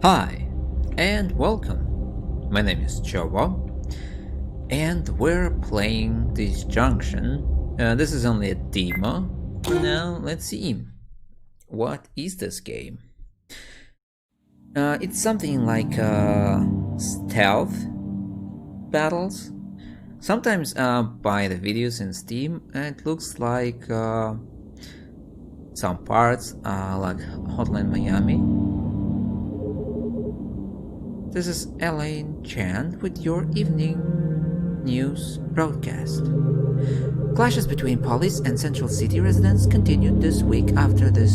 Hi, and welcome. My name is Jovo, and we're playing Disjunction. This is only a demo. Now, let's see. What is this game? It's something like stealth battles. Sometimes by the videos in Steam, it looks like some parts like Hotline Miami. This is Elaine Chan with your evening news broadcast. Clashes between police and Central City residents continued this week after the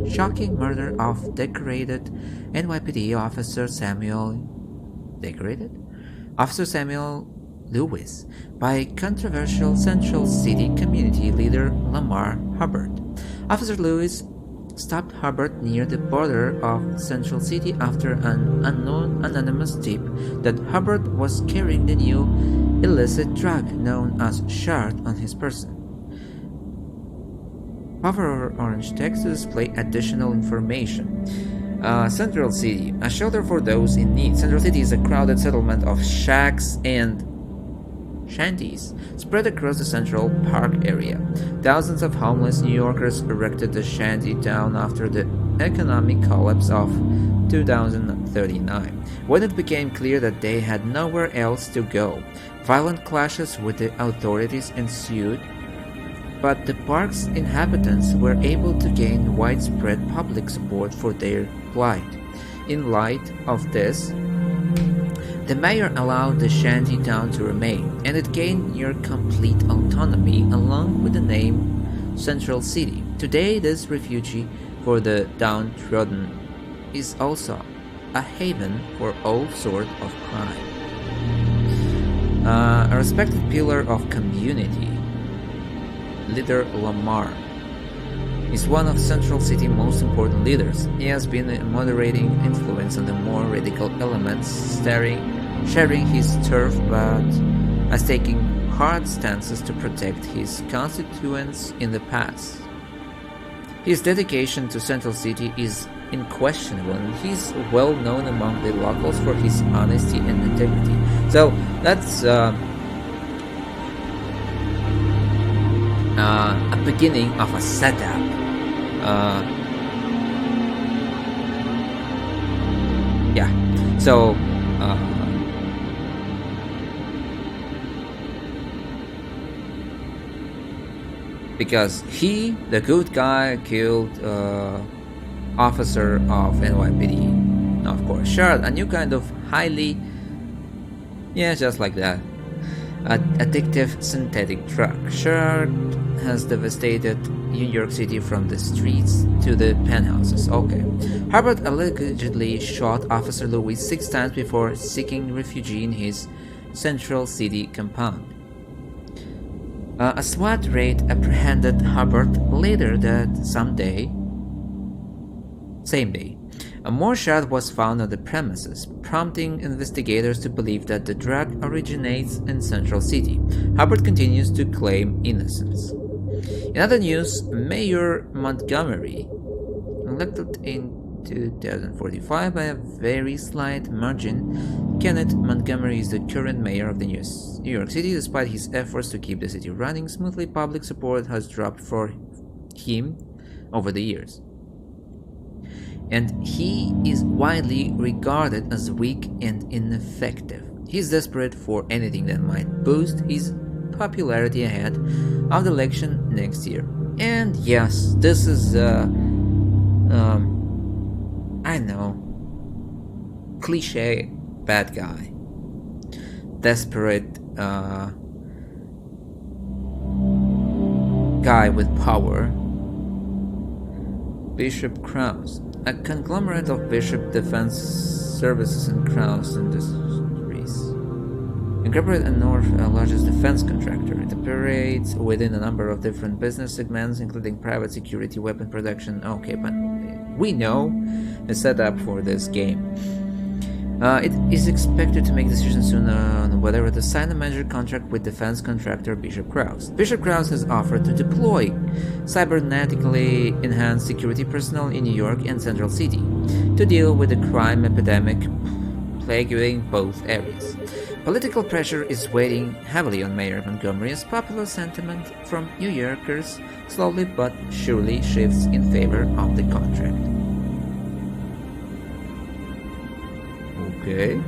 shocking murder of decorated NYPD officer Samuel Lewis by controversial Central City community leader Lamar Hubbard. Officer Lewis stopped Hubbard near the border of Central City after an unknown anonymous tip that Hubbard was carrying the new illicit drug known as shard on his person. Hover orange text to display additional information. Central City, a shelter for those in need. Central City is a crowded settlement of shacks and shanties spread across the Central Park area. Thousands of homeless New Yorkers erected the shanty town after the economic collapse of 2039, when it became clear that they had nowhere else to go. Violent clashes with the authorities ensued, but the park's inhabitants were able to gain widespread public support for their plight. In light of this, the mayor allowed the shanty town to remain, and it gained near complete autonomy along with the name Central City. Today, this refuge for the downtrodden is also a haven for all sorts of crime. A respected pillar of community, leader Lamar is one of Central City's most important leaders. He has been a moderating influence on the more radical elements, sharing his turf but as taking hard stances to protect his constituents in the past. His dedication to Central City is unquestionable, and he's well known among the locals for his honesty and integrity. So that's a beginning of a setup. So because he, the good guy, killed officer of NYPD, of course, Shard, a new kind of highly, just like that, addictive synthetic drug. Shard has devastated New York City from the streets to the penthouses. Okay. Hubbard allegedly shot Officer Lewis 6 times before seeking refuge in his Central City compound. A SWAT raid apprehended Hubbard later that same day. A more shard was found on the premises, prompting investigators to believe that the drug originates in Central City. Hubbard continues to claim innocence. In other news, Mayor Montgomery, elected in 2045 by a very slight margin, Kenneth Montgomery is the current mayor of the New York City. Despite his efforts to keep the city running smoothly, public support has dropped for him over the years, and he is widely regarded as weak and ineffective. He's desperate for anything that might boost his popularity ahead of the election next year. And yes, this is I know, cliche bad guy, desperate guy with power. Bishop Krause, a conglomerate of Bishop Defense Services and Krause Industries, Incorporated and North's largest defense contractor. It operates within a number of different business segments, including private security, weapon production. Okay, but we know the setup for this game. It is expected to make decisions soon on whether to sign a major contract with defense contractor Bishop Krause. Bishop Krause has offered to deploy cybernetically enhanced security personnel in New York and Central City to deal with the crime epidemic plaguing both areas. Political pressure is weighing heavily on Mayor Montgomery as popular sentiment from New Yorkers slowly but surely shifts in favor of the contract. Okay.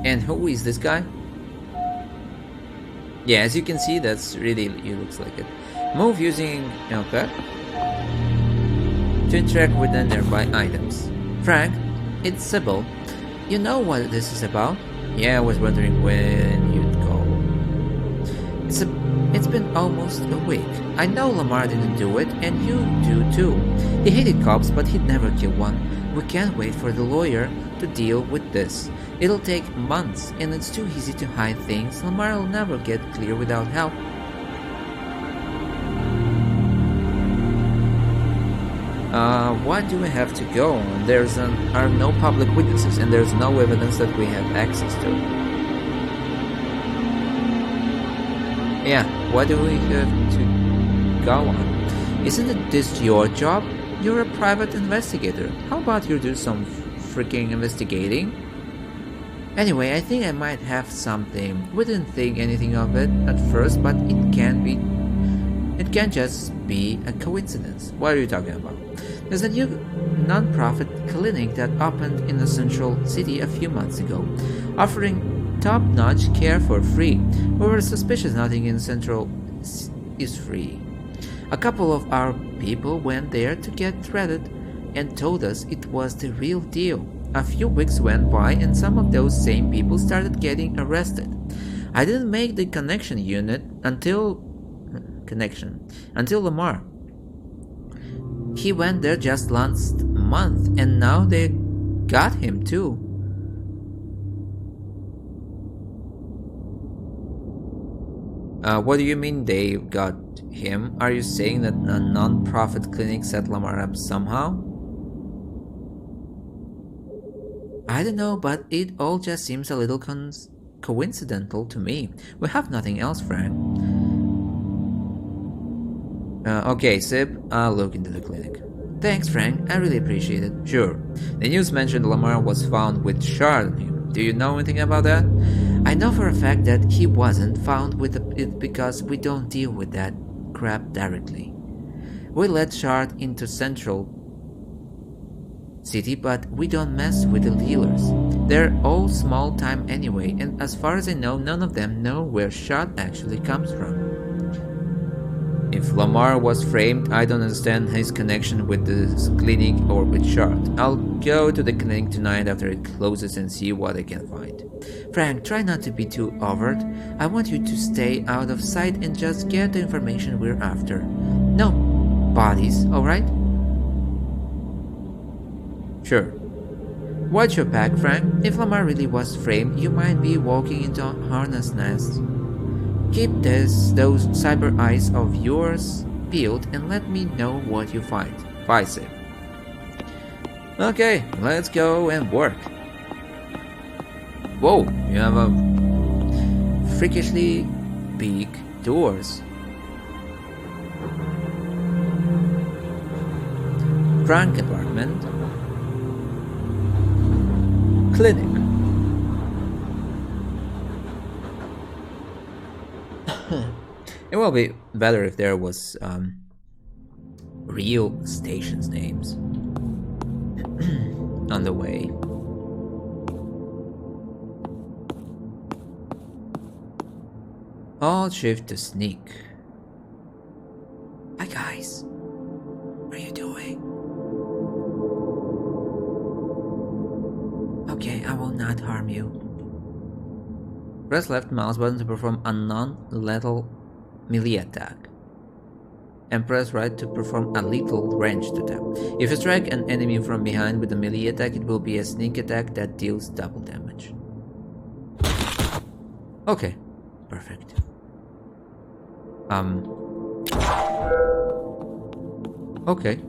And who is this guy? Yeah, as you can see, that's really, it looks like it. Move using, okay, to interact with the nearby items. Frank, it's Sybil. You know what this is about? Yeah, I was wondering when you'd call. It's been almost a week. I know Lamar didn't do it, and you do too. He hated cops, but he'd never kill one. We can't wait for the lawyer to deal with this. It'll take months, and it's too easy to hide things. Lamar will never get clear without help. Why do we have to go? Are no public witnesses, and there's no evidence that we have access to. Yeah, why do we have to go on? Isn't this your job? You're a private investigator. How about you do some freaking investigating? Anyway, I think I might have something. We didn't think anything of it at first, but it can just be a coincidence. What are you talking about? There's a new non-profit clinic that opened in the central city a few months ago, offering top-notch care for free. We were suspicious nothing in Central is free. A couple of our people went there to get treated and told us it was the real deal. A few weeks went by and some of those same people started getting arrested. I didn't make the connection until Lamar. He went there just last month and now they got him too. What do you mean they got him? Are you saying that a non-profit clinic set Lamar up somehow? I don't know, but it all just seems a little coincidental to me. We have nothing else, Frank. Okay, Sib, I'll look into the clinic. Thanks, Frank. I really appreciate it. Sure. The news mentioned Lamar was found with shard on him. Do you know anything about that? I know for a fact that he wasn't found with it because we don't deal with that crap directly. We let shard into Central City, but we don't mess with the dealers. They're all small time anyway, and as far as I know, none of them know where shard actually comes from. If Lamar was framed, I don't understand his connection with this clinic or with Shard. I'll go to the clinic tonight after it closes and see what I can find. Frank, try not to be too overt. I want you to stay out of sight and just get the information we're after. No bodies, alright? Sure. Watch your back, Frank. If Lamar really was framed, you might be walking into a hornet's nest. Keep those cyber eyes of yours peeled and let me know what you find. Bye, Sim. Okay, let's go and work. Whoa, you have a freakishly big doors. Frank apartment. Clinic. It will be better if there was real stations names on the way. Alt shift to sneak. Hi guys, what are you doing? Okay, I will not harm you. Press left mouse button to perform a non-lethal melee attack, and press right to perform a lethal ranged attack. If you strike an enemy from behind with a melee attack, it will be a sneak attack that deals double damage. Okay, perfect. Okay.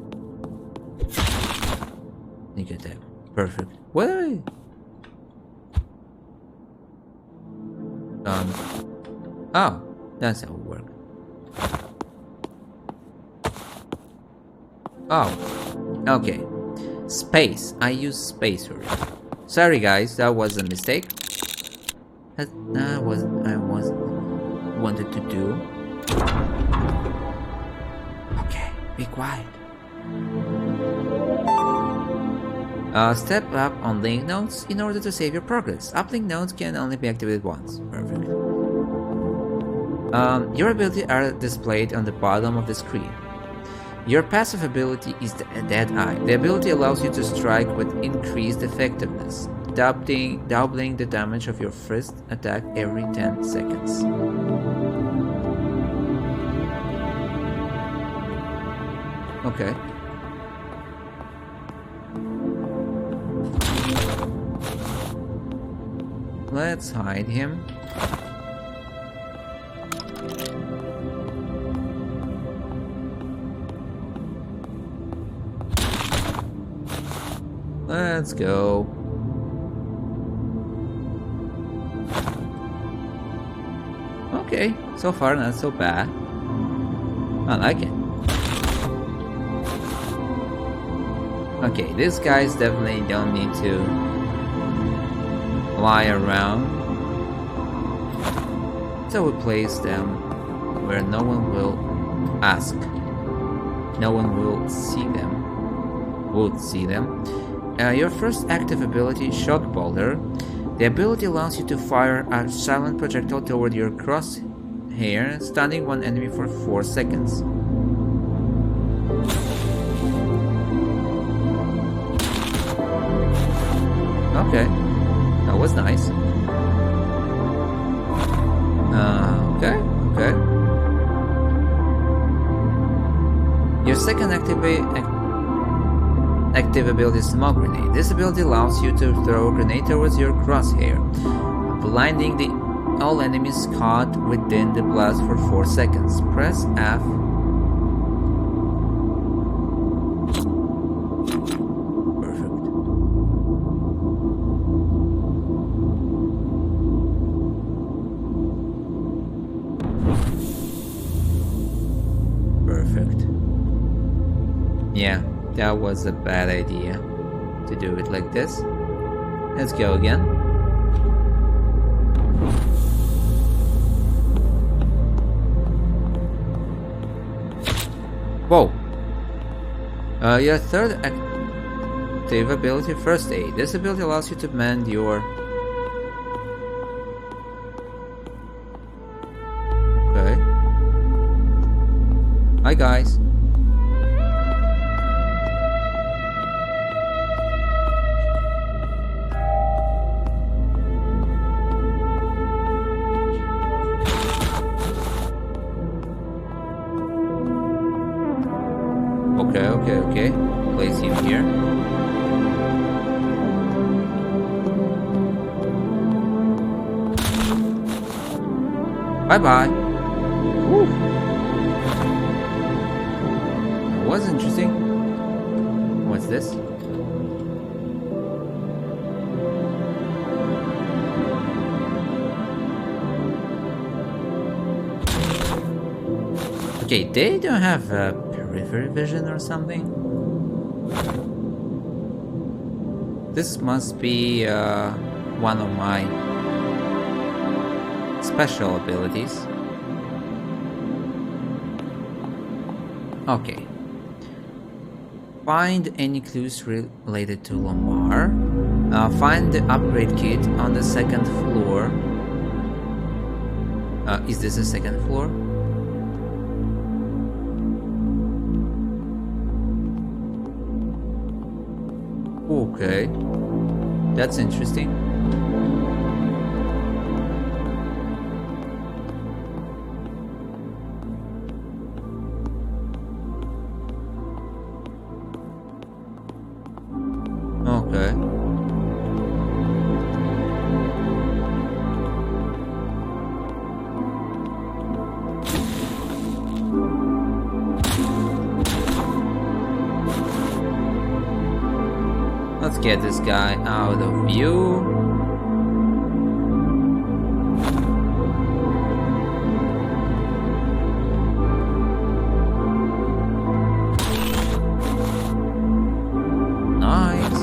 Negative. Perfect. Wait. Oh, that's how it works. Oh, okay. Space. I use space for it. Sorry, guys, that was a mistake. That was I wanted to do. Okay, be quiet. Step up on link nodes in order to save your progress. Uplink nodes can only be activated once. Perfect. Your abilities are displayed on the bottom of the screen. Your passive ability is the Dead Eye. The ability allows you to strike with increased effectiveness, doubling the damage of your first attack every 10 seconds. Okay. Let's hide him. Let's go. Okay, so far not so bad. I like it. Okay, these guys definitely don't need to lie around. So we place them where no one will ask. No one will see them. Would see them. Your first active ability, Shock Boulder. The ability allows you to fire a silent projectile toward your crosshair, stunning one enemy for 4 seconds. Okay, that was nice. Okay. Your second active ability is Smoke Grenade. This ability allows you to throw a grenade towards your crosshair, blinding all enemies caught within the blast for 4 seconds. Press F. Perfect. Perfect. Yeah. That was a bad idea to do it like this. Let's go again. Whoa. Your third active ability, First Aid. This ability allows you to mend your... Okay. Hi guys. Okay. Place him here. Bye-bye. That was interesting. What's this? Okay, they don't have periphery vision or something. This must be one of my special abilities. Okay. Find any clues related to Lamar. Find the upgrade kit on the 2nd floor. Is this the 2nd floor? Okay, that's interesting. Okay. get this guy out of view. Nice.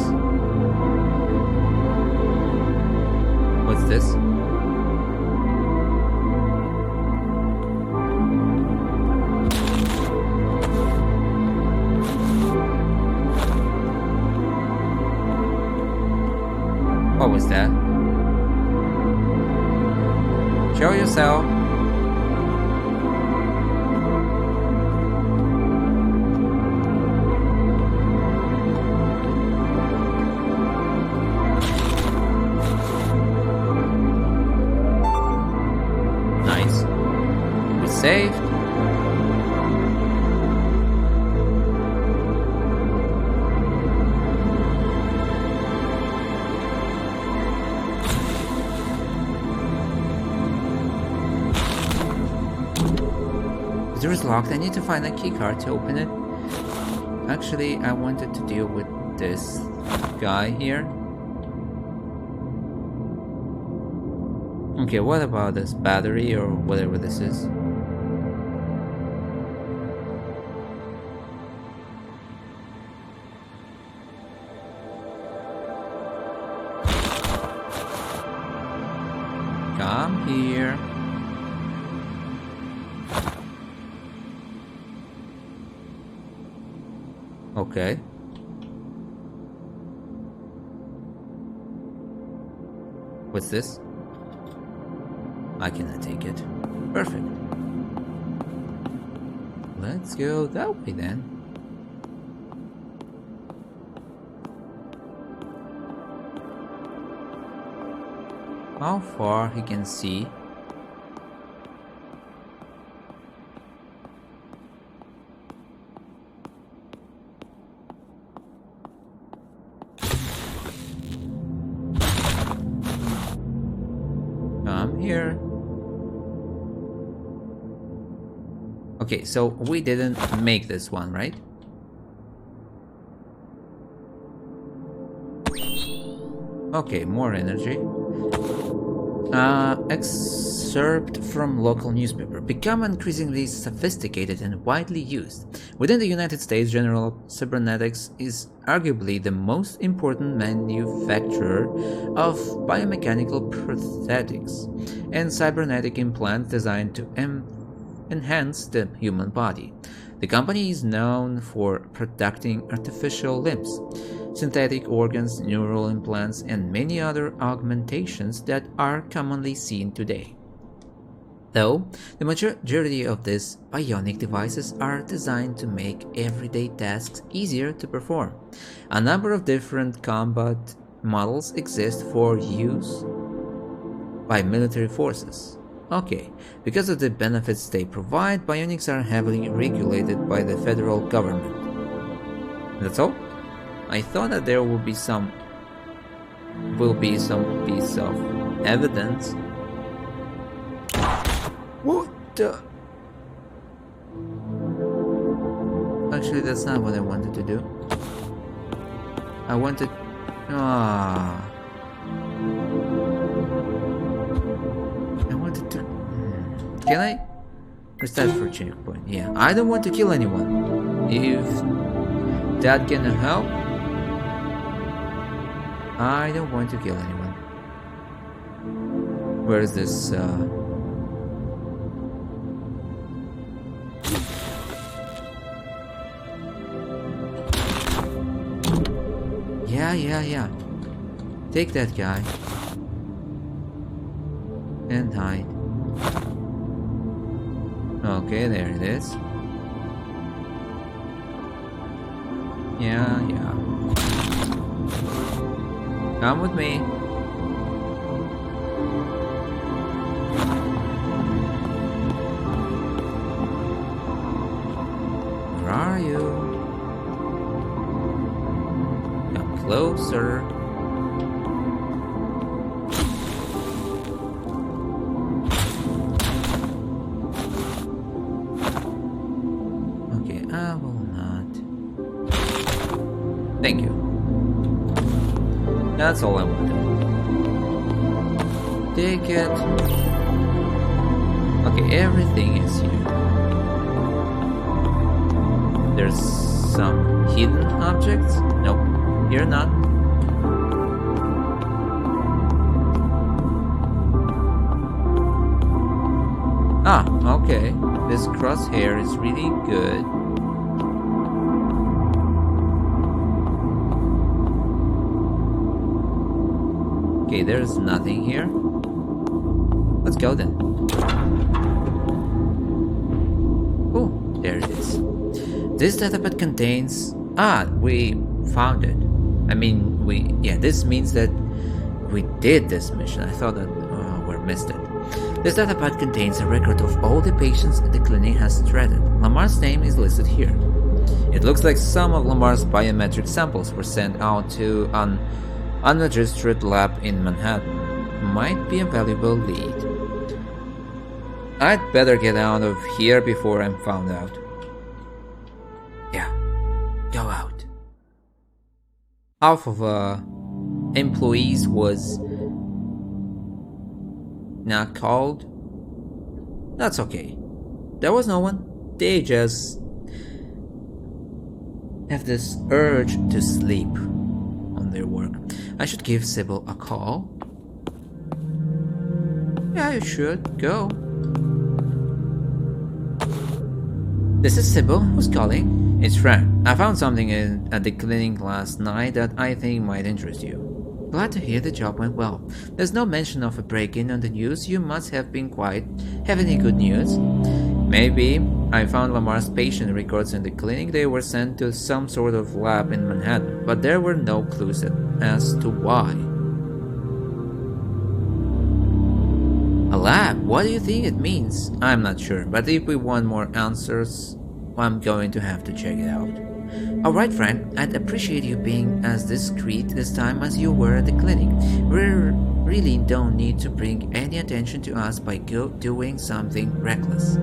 What's this? What was that? Show yourself. Nice. We saved. The door is locked. I need to find a keycard to open it. Actually, I wanted to deal with this guy here. Okay, what about this battery or whatever this is? Come here. Okay. What's this? I cannot take it. Perfect. Let's go that way then. How far he can see? Come here. Okay, so we didn't make this one, right? Okay, more energy. Excerpt from local newspaper. Become increasingly sophisticated and widely used. Within the United States, General Cybernetics is arguably the most important manufacturer of biomechanical prosthetics and cybernetic implants designed to enhance the human body. The company is known for producing artificial limbs, synthetic organs, neural implants, and many other augmentations that are commonly seen today. Though the majority of these bionic devices are designed to make everyday tasks easier to perform, a number of different combat models exist for use by military forces. Okay, because of the benefits they provide, bionics are heavily regulated by the federal government. That's all? I thought that there will be some piece of evidence. What the? Actually, that's not what I wanted to do. I wanted... I wanted to... Can I? Restart for checkpoint. Yeah, I don't want to kill anyone. If that can help, I don't want to kill anyone. Where is this? Yeah. Take that guy. And hide. Okay, there it is. Yeah. Come with me. Where are you? Come closer. Okay, I will not. Thank you. That's all I want to do. Take it. Okay, everything is here. There's some hidden objects? Nope, here not. Ah, okay. This crosshair is really good. Okay, there's nothing here. Let's go then. Oh, there it is. This datapad contains... Ah, we found it. I mean, this means that we did this mission. I thought that we missed it. This datapad contains a record of all the patients the clinic has treated. Lamar's name is listed here. It looks like some of Lamar's biometric samples were sent out to an unregistered lab in Manhattan. Might be a valuable lead. I'd better get out of here before I'm found out. Yeah, go out. Half of employees was not called. That's okay. There was no one. They just have this urge to sleep on their work. I should give Sybil a call. Yeah, you should. Go. This is Sybil. Who's calling? It's Frank. I found something at the clinic last night that I think might interest you. Glad to hear the job went well. There's no mention of a break-in on the news. You must have been have any good news? Maybe. I found Lamar's patient records in the clinic. They were sent to some sort of lab in Manhattan, but there were no clues as to why. A lab? What do you think it means? I'm not sure, but if we want more answers, I'm going to have to check it out. Alright, Frank, I'd appreciate you being as discreet this time as you were at the clinic. We really don't need to bring any attention to us by doing something reckless.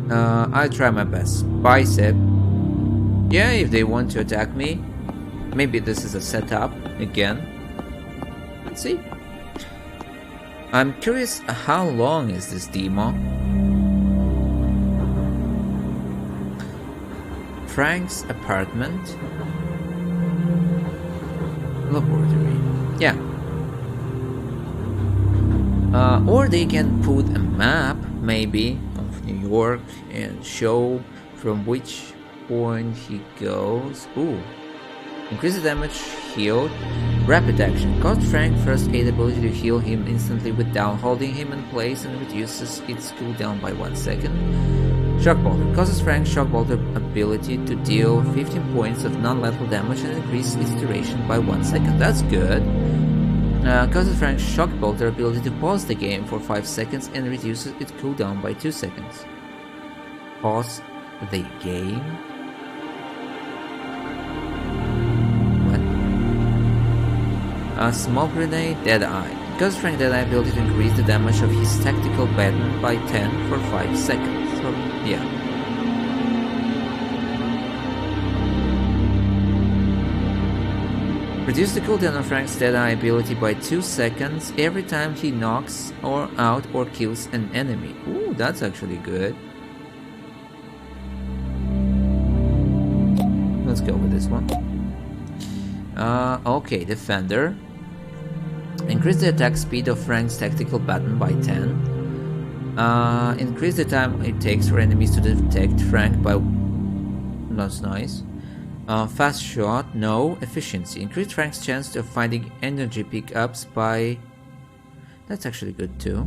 I'll try my best. Bye, Seb. Yeah, if they want to attack me. Maybe this is a setup again. Let's see. I'm curious, how long is this demo? Frank's apartment. Laboratory. Yeah. Or they can put a map, maybe, of New York and show from which point he goes. Ooh. Increase the damage healed. Rapid action. Cost Frank first aid ability to heal him instantly without holding him in place and reduces its cooldown by 1 second. Shock Bolter. Causes Frank's Shock Bolter ability to deal 15 points of non-lethal damage and increase its duration by 1 second. That's good. Causes Frank's Shock Bolter ability to pause the game for 5 seconds and reduces its cooldown by 2 seconds. Pause the game? A Smoke Grenade, Deadeye. Causes Frank Deadeye ability to increase the damage of his tactical baton by 10 for 5 seconds. So, yeah. Reduce the cooldown of Frank's Deadeye ability by 2 seconds every time he knocks out or kills an enemy. Ooh, that's actually good. Let's go with this one. Okay, Defender. Increase the attack speed of Frank's tactical baton by 10. Increase the time it takes for enemies to detect Frank by... That's nice. Fast shot, no. Efficiency. Increase Frank's chance of finding energy pickups by... That's actually good too.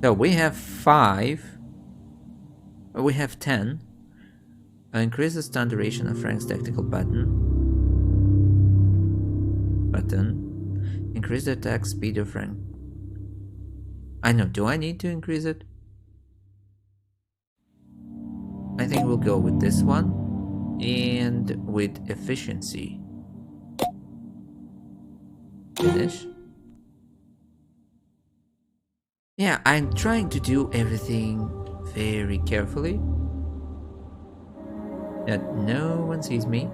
So we have 5. We have 10. Increase the stun duration of Frank's tactical button. Increase the attack speed of Frank. I know, do I need to increase it? I think we'll go with this one. And with efficiency. Finish. Yeah, I'm trying to do everything very carefully. that no one sees me.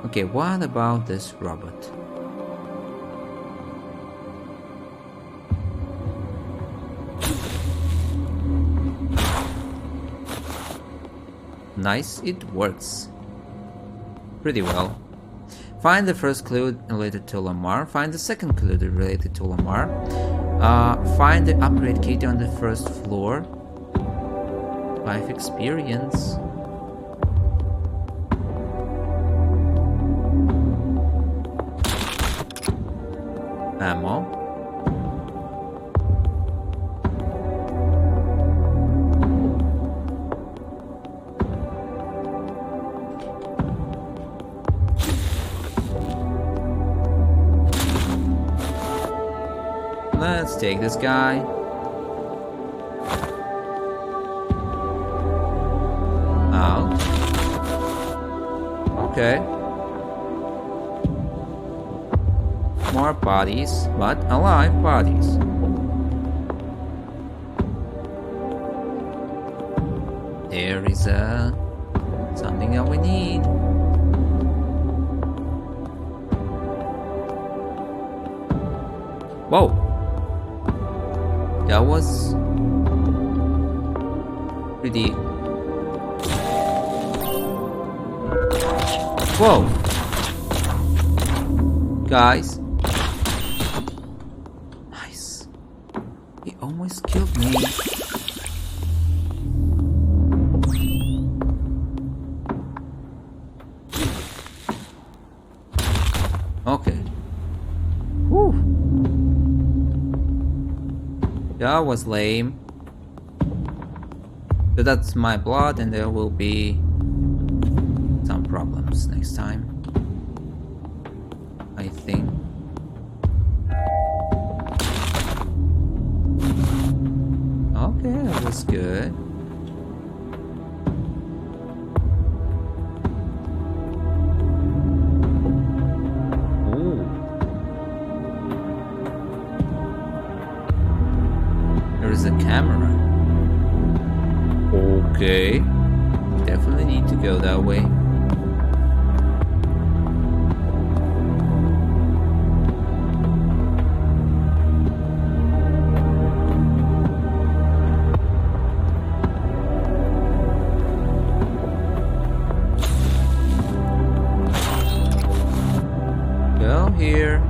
Okay, what about this robot? Nice, it works pretty well. Find the first clue related to Lamar. Find the second clue related to Lamar. Find the upgrade kit on the first floor. Life experience. Ammo. Let's take this guy. Out. Okay. More bodies, but alive bodies. There is something that we need. Whoa! That was pretty. Whoa! Guys. Nice. He almost killed me. Okay. Whew. That was lame. But that's my blood, and there will be some problems next time, I think. Okay, that was good. Ooh. There is a camera. Okay. Definitely need to go that way. Go here.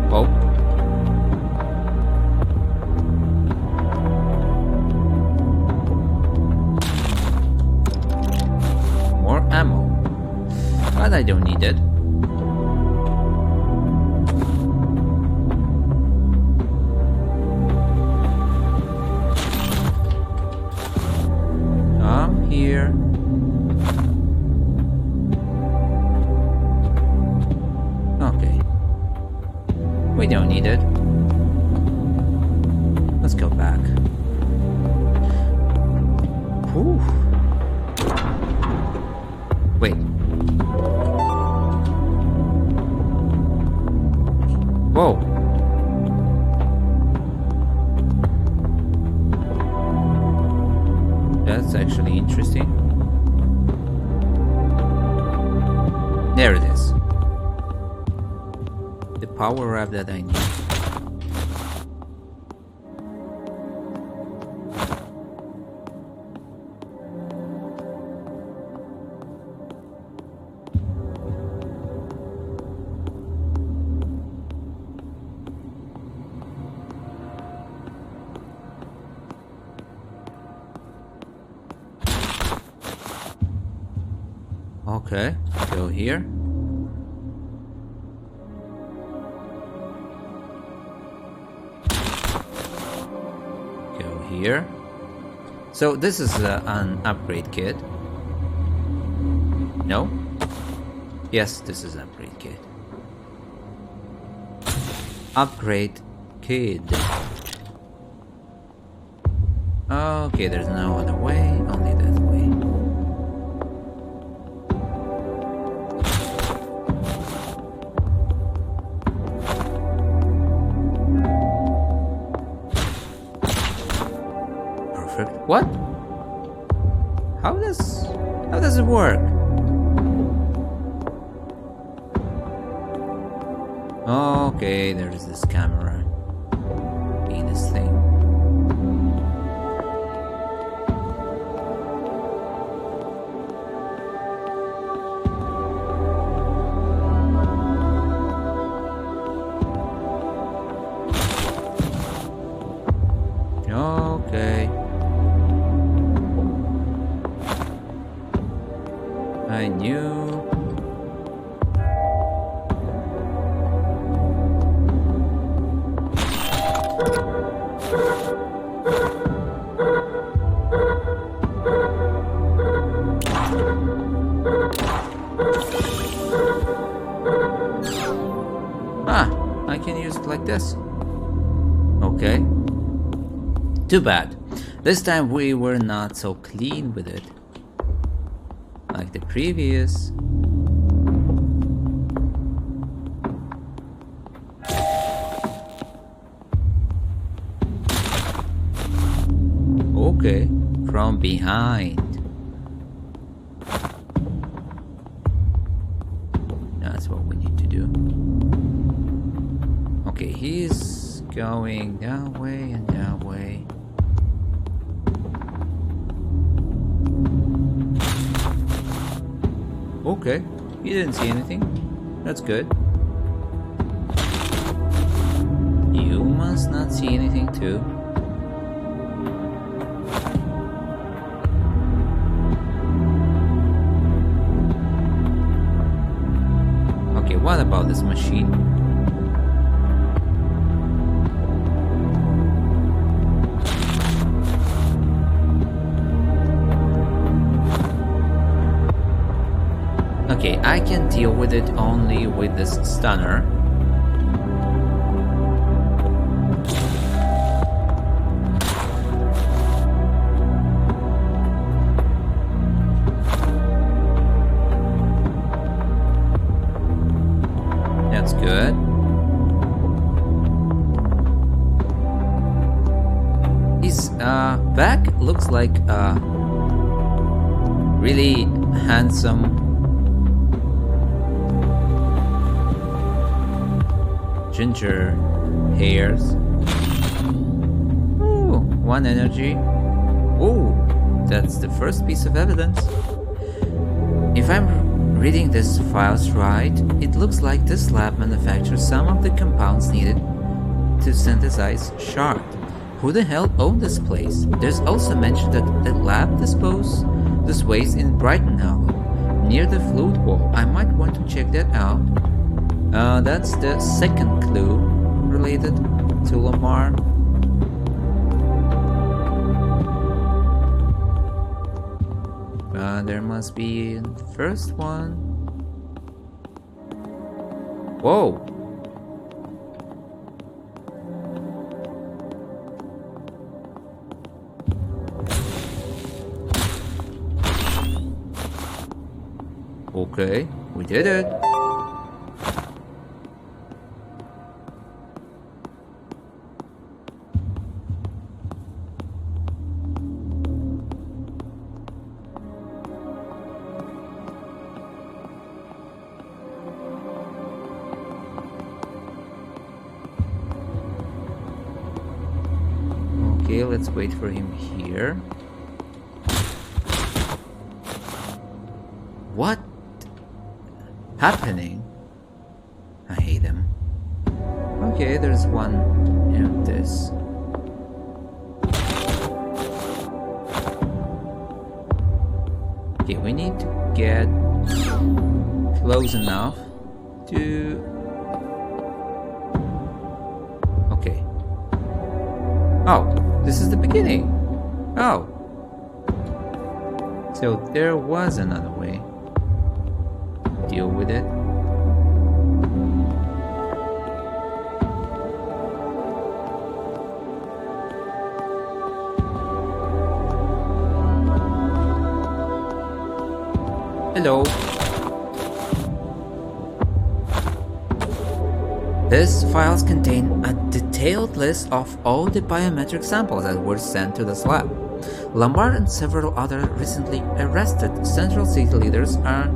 Oh. More ammo. But I don't need it. Come here. Okay. We don't need it. Let's go back. Whew. Wait. Whoa. That's actually interesting. There it is. The power up that I need. Okay, go here. Go here. So this is an upgrade kit. No? Yes, this is upgrade kit. Upgrade kit. Okay, there's no other way, only that way. Perfect. What? How does it work? Okay, there's this camera in this thing. Okay. I knew. Ah, I can use it like this. Okay. Too bad. This time we were not so clean with it. Like the previous. Okay, from behind. That's what we need to do. Okay, he's going that way and that way. Okay, he didn't see anything. That's good. You must not see anything too. Okay, what about this machine? Okay, I can deal with it only with this stunner. That's good. His back looks like really handsome ginger hairs. Ooh, 1 energy. Ooh, that's the first piece of evidence. If I'm reading these files right, it looks like this lab manufactures some of the compounds needed to synthesize shard. Who the hell owned this place? There's also mention that the lab disposed this waste in Brighton Hollow, near the fluid wall. I might want to check that out. That's the second clue related to Lamar. There must be the first one. Whoa! Okay, we did it. Okay, let's wait for him here. What happening? I hate him. Okay, there's one in this. Okay, we need to get close enough to... Okay. Oh, this is the beginning. Oh. So there was another way. deal with it. Hello. These files contain a detailed list of all the biometric samples that were sent to this lab. Lamar and several other recently arrested Central City leaders are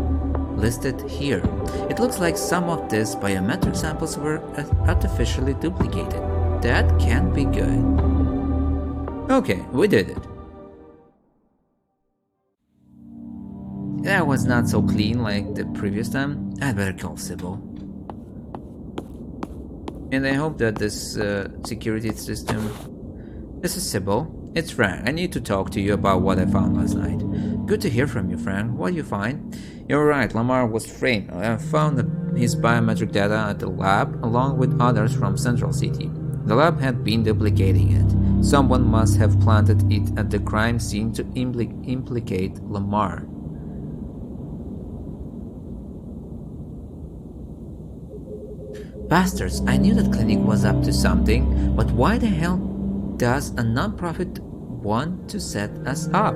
listed here. It looks like some of these biometric samples were artificially duplicated. That can't be good. Okay, we did it. That was not so clean like the previous time. I'd better call Sybil. And I hope that this security system... This is Sybil. It's Frank. I need to talk to you about what I found last night. Good to hear from you, Frank. What did you find? You're right, Lamar was framed. I found his biometric data at the lab, along with others from Central City. The lab had been duplicating it. Someone must have planted it at the crime scene to implicate Lamar. Bastards, I knew that clinic was up to something, but why the hell does a non-profit want to set us up?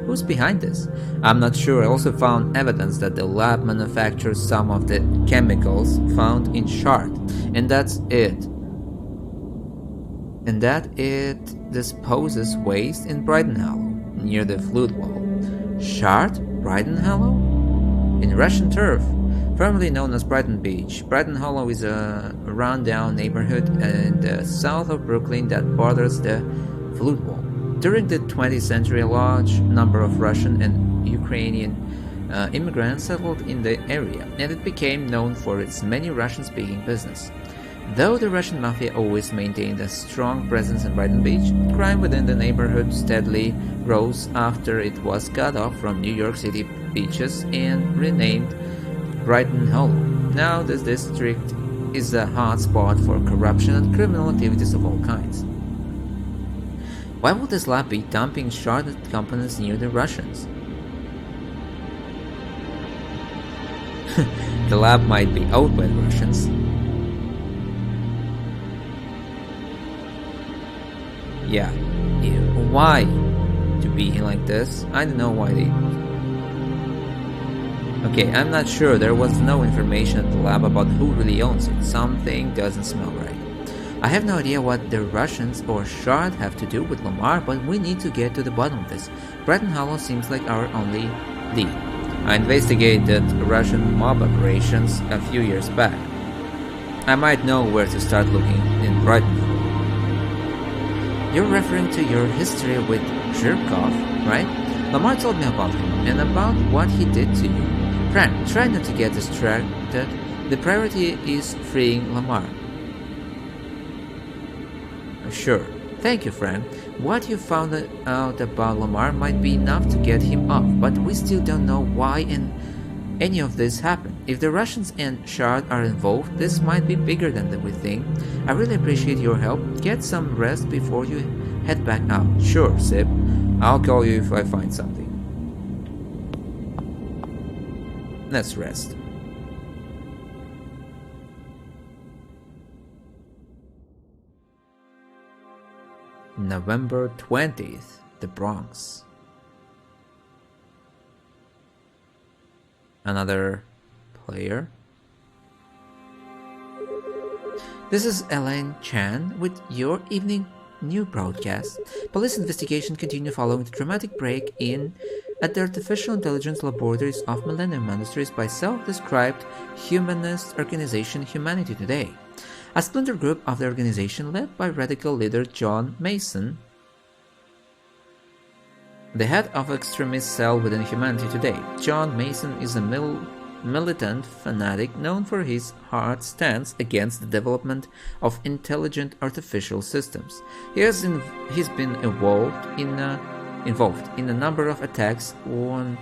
Who's behind this? I'm not sure. I also found evidence that the lab manufactures some of the chemicals found in Shard, and that's it. And that it disposes waste in Brighton Hollow, near the flood wall. Shard? Brighton Hollow? In Russian turf, formerly known as Brighton Beach. Brighton Hollow is a rundown neighborhood in the south of Brooklyn that borders the flood wall. During the 20th century, a large number of Russian and Ukrainian immigrants settled in the area, and it became known for its many Russian-speaking business. Though the Russian mafia always maintained a strong presence in Brighton Beach, crime within the neighborhood steadily rose after it was cut off from New York City beaches and renamed Brighton Hollow. Now this district is a hot spot for corruption and criminal activities of all kinds. Why would this lab be dumping sharded components near the Russians? The lab might be owned by the Russians. Yeah, why to be like this? I don't know why they... Okay, I'm not sure. There was no information at the lab about who really owns it. Something doesn't smell right. I have no idea what the Russians or Shard have to do with Lamar, but we need to get to the bottom of this. Brighton Hollow seems like our only lead. I investigated Russian mob operations a few years back. I might know where to start looking in Brighton Hollow. You're referring to your history with Zhirkov, right? Lamar told me about him and about what he did to you. Frank, try not to get distracted. The priority is freeing Lamar. Sure. Thank you, Frank. What you found out about Lamar might be enough to get him off, but we still don't know why any of this happened. If the Russians and Shard are involved, this might be bigger than we think. I really appreciate your help. Get some rest before you head back out. Sure, Sip. I'll call you if I find something. Let's rest. November 20th, the Bronx. Another player. This is Elaine Chan with your evening new broadcast. Police investigation continue following the dramatic break-in at the artificial intelligence laboratories of Millennium Industries by self-described humanist organization Humanity Today, a splinter group of the organization led by radical leader John Mason, the head of extremist cell within Humanity Today. John Mason is a militant fanatic known for his hard stance against the development of intelligent artificial systems. He's been involved in a number of attacks on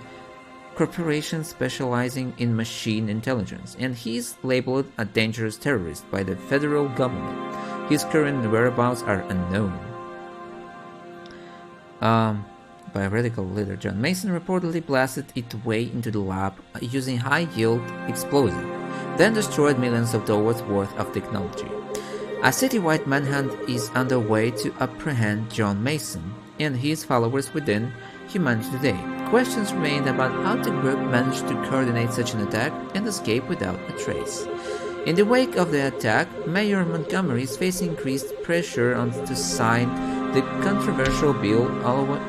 corporations specializing in machine intelligence, and he's labeled a dangerous terrorist by the federal government. His current whereabouts are unknown. by radical leader John Mason reportedly blasted its way into the lab using high-yield explosive, then destroyed millions of dollars worth of technology. A citywide manhunt is underway to apprehend John Mason and his followers within humanity today. Questions remain about how the group managed to coordinate such an attack and escape without a trace. In the wake of the attack, Mayor Montgomery is facing increased pressure to sign the controversial bill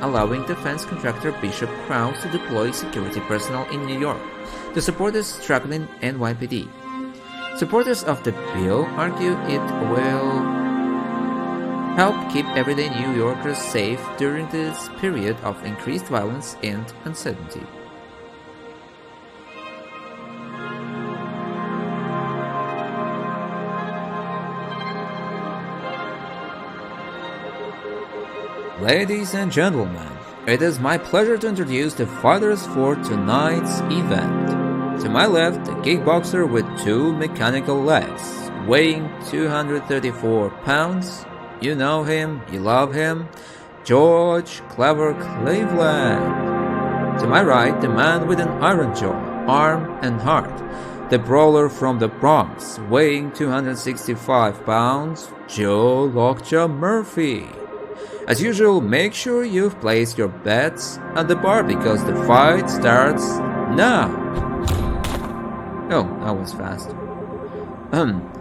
allowing defense contractor Bishop Krause to deploy security personnel in New York to support the struggling NYPD. Supporters of the bill argue it will help keep everyday New Yorkers safe during this period of increased violence and uncertainty. Ladies and gentlemen, it is my pleasure to introduce the fighters for tonight's event. To my left, a kickboxer with 2 mechanical legs, weighing 234 pounds. You know him, you love him, George Clever Cleveland. To my right, the man with an iron jaw, arm and heart, the brawler from the Bronx, weighing 265 pounds, Joe Lockjaw Murphy. As usual, make sure you've placed your bets at the bar because the fight starts now. Oh, that was fast.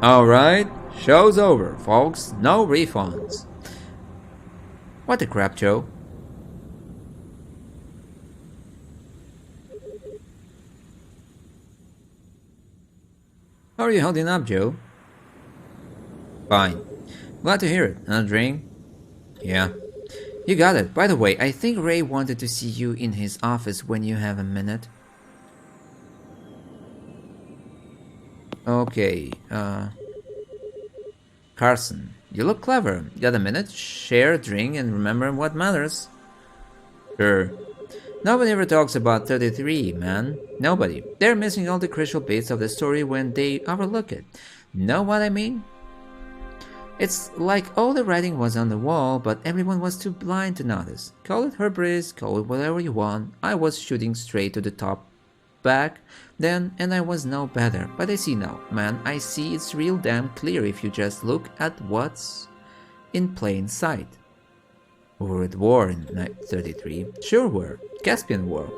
Alright, show's over, folks. No refunds. What the crap, Joe? How are you holding up, Joe? Fine. Glad to hear it. Another drink? Yeah. You got it. By the way, I think Ray wanted to see you in his office when you have a minute. Okay, Carson, you look clever. Got a minute? Share a drink and remember what matters. Sure. Nobody ever talks about 33, man. Nobody. They're missing all the crucial bits of the story when they overlook it. Know what I mean? It's like all the writing was on the wall, but everyone was too blind to notice. Call it hubris, call it whatever you want. I was shooting straight to the top back then, and I was no better. But I see now, man, I see it's real damn clear if you just look at what's in plain sight. We were at war in 33. Sure were. Caspian War.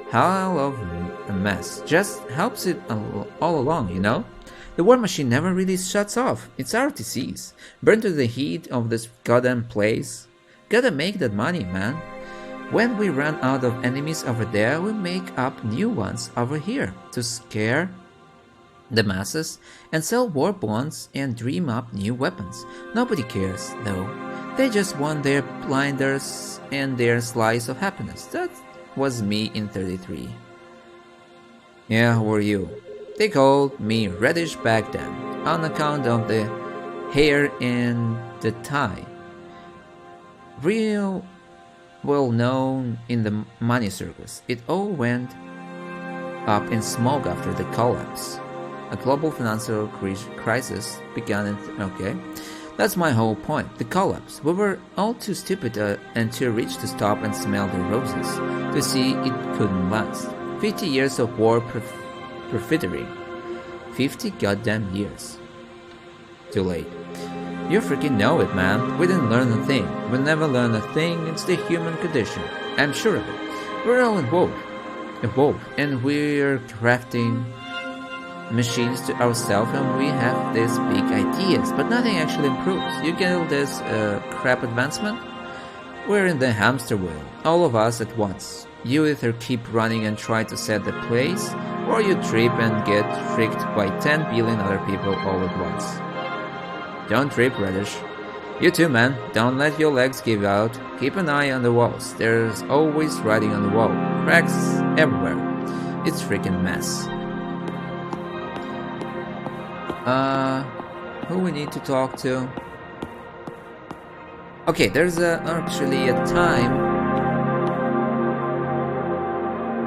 Hell of a mess. Just helps it all along, you know? The war machine never really shuts off. It's RTCs. Burn to the heat of this goddamn place. Gotta make that money, man. When we run out of enemies over there, we make up new ones over here to scare the masses and sell war bonds and dream up new weapons. Nobody cares, though. They just want their blinders and their slice of happiness. That was me in 33. Yeah, who were you? They called me Reddish back then, on account of the hair and the tie. Real well known in the money circus. It all went up in smoke after the collapse. A global financial crisis began in... Okay, that's my whole point. The collapse. We were all too stupid and too rich to stop and smell the roses, to see it couldn't last. 50 years of war profiteering. 50 goddamn years. Too late. You freaking know it, man. We didn't learn a thing. We never learn a thing. It's the human condition. I'm sure of it. We're all evolved, and we're crafting machines to ourselves, and we have these big ideas, but nothing actually improves. You get all this crap advancement? We're in the hamster wheel, all of us at once. You either keep running and try to set the pace, or you trip and get tricked by 10 billion other people all at once. Don't trip, Reddish. You too, man. Don't let your legs give out. Keep an eye on the walls. There's always writing on the wall. Cracks everywhere. It's freaking mess. Who we need to talk to? Okay, there's actually a time.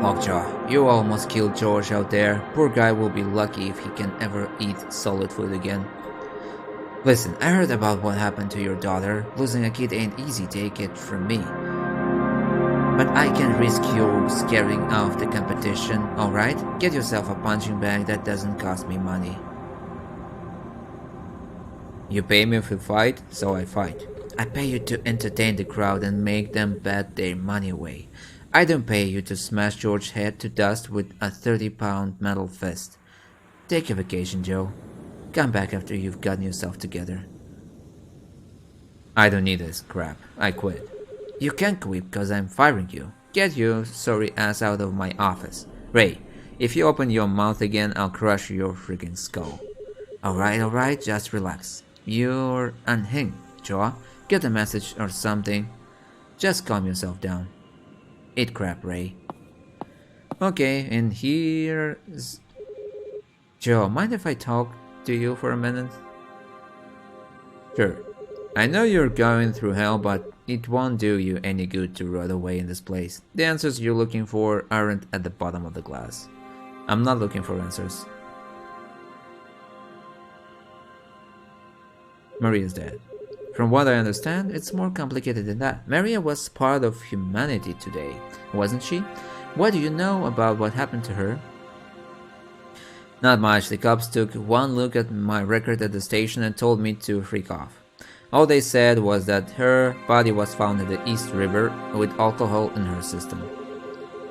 Lockjaw, you almost killed George out there. Poor guy will be lucky if he can ever eat solid food again. Listen, I heard about what happened to your daughter. Losing a kid ain't easy, take it from me. But I can risk you scaring off the competition, alright? Get yourself a punching bag that doesn't cost me money. You pay me to fight, so I fight. I pay you to entertain the crowd and make them bet their money away. I don't pay you to smash George's head to dust with a 30-pound metal fist. Take a vacation, Joe. Come back after you've gotten yourself together. I don't need this crap. I quit. You can't quit because I'm firing you. Get your sorry ass out of my office. Ray, if you open your mouth again, I'll crush your freaking skull. Alright, just relax. You're unhinged, Joe. Get a message or something. Just calm yourself down. Eat crap, Ray. Okay, and here's... Joe, mind if I talk to you for a minute? Sure. I know you're going through hell, but it won't do you any good to rot away in this place. The answers you're looking for aren't at the bottom of the glass. I'm not looking for answers. Maria's dead. From what I understand, it's more complicated than that. Maria was part of humanity today, wasn't she? What do you know about what happened to her? Not much. The cops took one look at my record at the station and told me to freak off. All they said was that her body was found in the East River with alcohol in her system.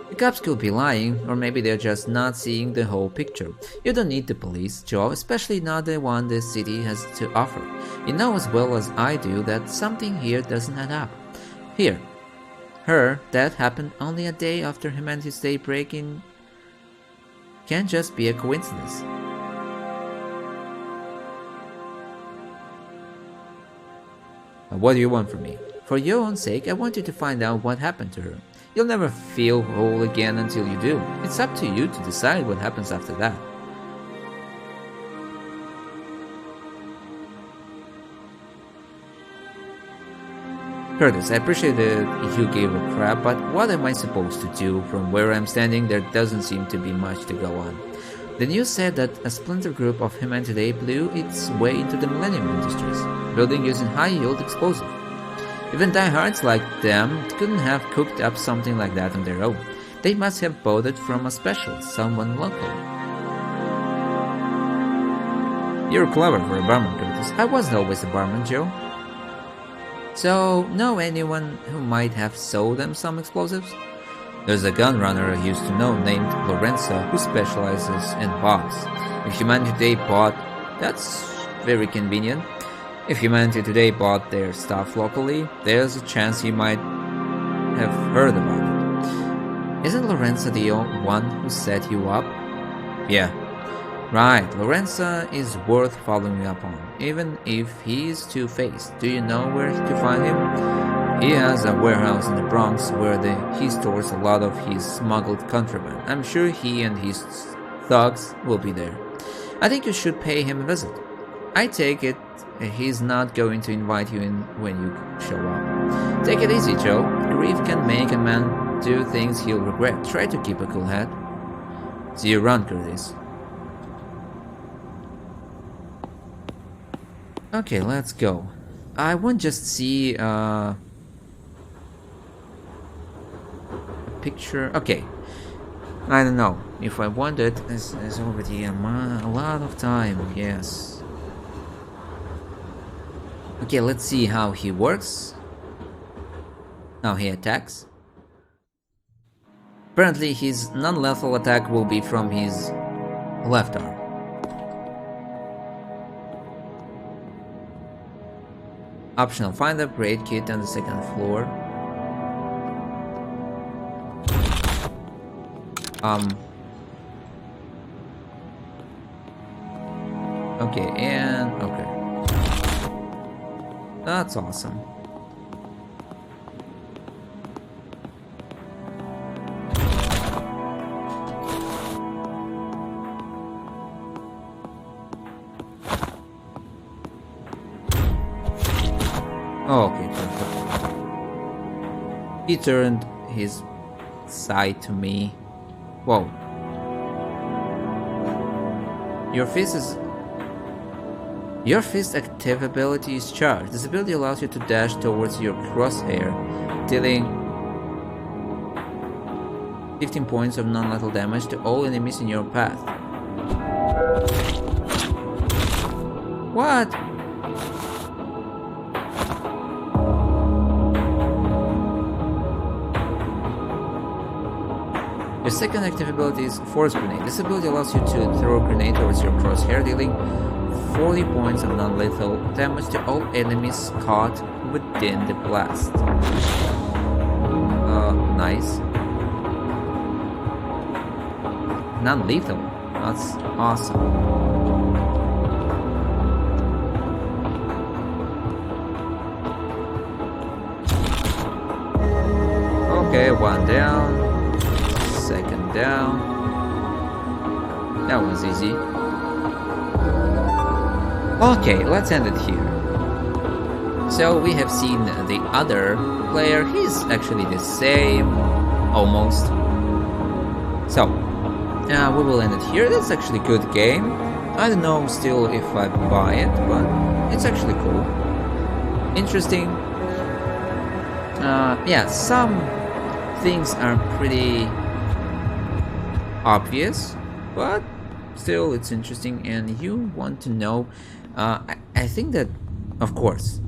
The cops could be lying, or maybe they're just not seeing the whole picture. You don't need the police, Joe, especially not the one the city has to offer. You know as well as I do that something here doesn't add up. Here. Her death happened only a day after Humanity's Day break-in. Can't just be a coincidence. What do you want from me? For your own sake, I want you to find out what happened to her. You'll never feel whole again until you do. It's up to you to decide what happens after that. Curtis, I appreciate that you gave a crap, but what am I supposed to do? From where I'm standing, there doesn't seem to be much to go on. The news said that a splinter group of Humanity Today blew its way into the Millennium Industries, building using high-yield explosive. Even diehards like them couldn't have cooked up something like that on their own. They must have bought it from a specialist, someone local. You're clever for a barman, Curtis. I wasn't always a barman, Joe. So, know anyone who might have sold them some explosives? There's a gun runner I used to know named Lorenzo who specializes in bombs. If Humanity Today bought... That's very convenient. If Humanity Today bought their stuff locally, there's a chance he might have heard about it. Isn't Lorenzo the one who set you up? Yeah. Right, Lorenzo is worth following up on, even if he's two-faced. Do you know where to find him? He has a warehouse in the Bronx where he stores a lot of his smuggled contraband. I'm sure he and his thugs will be there. I think you should pay him a visit. I take it he's not going to invite you in when you show up. Take it easy, Joe. Grief can make a man do things he'll regret. Try to keep a cool head. See you around, Curtis. Okay, let's go. I won't just see a picture. Okay. I don't know. If I want it, there's already a lot of time. Yes. Okay, let's see how he works. How he attacks. Apparently his non-lethal attack will be from his left arm. Optional, find the upgrade kit on the second floor. Okay, and okay. That's awesome. Oh, okay, perfect. He turned his side to me. Whoa. Your fist active ability is charged. This ability allows you to dash towards your crosshair, dealing 15 points of non-lethal damage to all enemies in your path. What? Your second active ability is Force Grenade. This ability allows you to throw a grenade towards your crosshair, dealing 40 points of non-lethal damage to all enemies caught within the blast. Nice. Non-lethal. That's awesome. Okay, one down. Second down. That was easy. Okay, let's end it here. So we have seen the other player. He's actually the same, almost. So we will end it here. That's actually a good game. I don't know still if I buy it, but it's actually cool, interesting. Yeah, some things are pretty obvious, but still it's interesting, and you want to know. I think that, of course,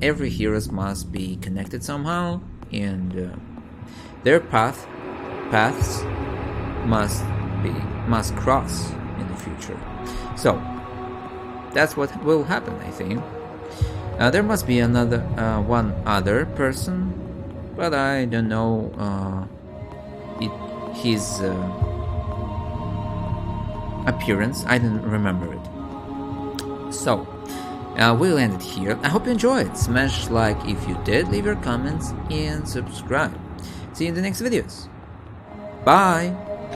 every heroes must be connected somehow, and their paths must cross in the future. So that's what will happen, I think. There must be another one other person, but I don't know his appearance. I didn't remember it. So we'll end it here. I hope you enjoyed. Smash like if you did, leave your comments and subscribe. See you in the next videos. Bye.